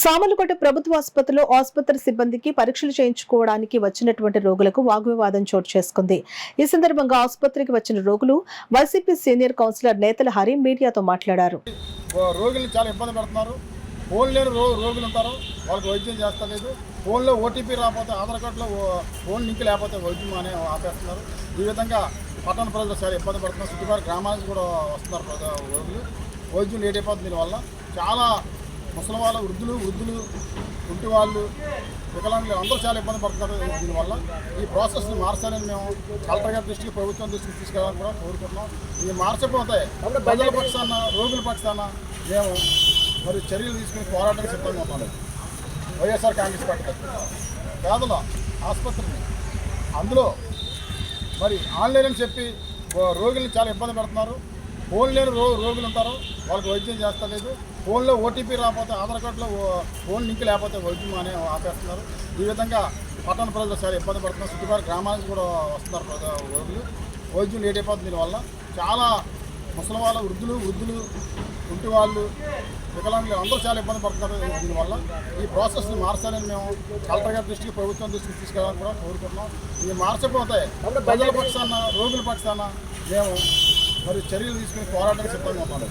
సామర్లకోట ప్రభుత్వ ఆసుపత్రిలో ఆసుపత్రి సిబ్బందికి పరీక్షలు చేయించుకోవడానికి వచ్చినటువంటి రోగులకు వాగ్వివాదం చోటు చేసుకుంది. ఈ సందర్భంగా ఆసుపత్రికి వచ్చిన రోగులు వైసీపీ సీనియర్ కౌన్సిలర్ నేతల హరి మీడియాతో మాట్లాడారు. రోగులు చాలా ఇబ్బంది పడుతున్నారు. ఫోన్ లేని రోగులు ఉంటారు, వాళ్ళకి వైద్యం చేస్తలేదు. ఫోన్లో ఓటీపీ రాకపోతే, ఆధార్ కార్డులో ఫోన్ లింక్ లేకపోతే వైద్యం అనే ఆపేస్తున్నారు. ఈ విధంగా పట్టణ ప్రజలు చాలా ఇబ్బంది పడుతున్నారు. చుట్టుపక్కల గ్రామాలకు కూడా వస్తున్నారు రోగులు. వైద్యం లేట్ అయిపోతుంది. దీనివల్ల చాలా ముసలి వాళ్ళు, వృద్ధులు ఇంటి వాళ్ళు, వికలాంగులు అందరూ చాలా ఇబ్బంది పడుతున్నారు. దీనివల్ల ఈ ప్రాసెస్ని మార్చాలని మేము కలెక్టర్ గారి దృష్టికి, ప్రభుత్వం దృష్టికి తీసుకెళ్ళాలని కూడా కోరుకుంటున్నాం. ఇది మార్చకపోతే ప్రజల పక్షాన, రోగుల పక్షాన మేము మరి చర్యలు తీసుకుని పోరాటం సిద్ధంగా ఉన్నాం. వైఎస్ఆర్ కాంగ్రెస్ పార్టీ పేదల ఆసుపత్రిని అందులో మరి ఆన్లైన్ అని చెప్పి రోగుల్ని చాలా ఇబ్బంది పెడుతున్నారు. ఫోన్ లేని రోగులు ఉంటారు, వాళ్ళకి వైద్యం చేస్తలేదు. ఫోన్లో ఓటీపీ రాకపోతే, ఆధార్ కార్డులో ఫోన్ లింక్ లేకపోతే వైద్యం అనే ఆపేస్తున్నారు. ఈ విధంగా పట్టణ ప్రజలు చాలా ఇబ్బంది పడుతున్నారు. చుట్టుపక్కల గ్రామాలకు కూడా వస్తున్నారు రోగులు. వైద్యం లేట్ అయిపోతుంది. దీనివల్ల చాలా ముసలి వాళ్ళ, వృద్ధులు ఇంటి వాళ్ళు, వికలాంగులు అందరూ చాలా ఇబ్బంది పడుతున్నారు. దీనివల్ల ఈ ప్రాసెస్ని మార్చాలని మేము కలెక్టర్ గారి దృష్టికి, ప్రభుత్వం దృష్టికి తీసుకెళ్ళాలని కూడా కోరుకుంటున్నాం. ఇది మార్చకపోతే ప్రజల పక్షాన, రోగుల పక్షాన మేము మరి చర్యలు తీసుకుని పోరాటం సిద్ధంగా ఉన్నాం.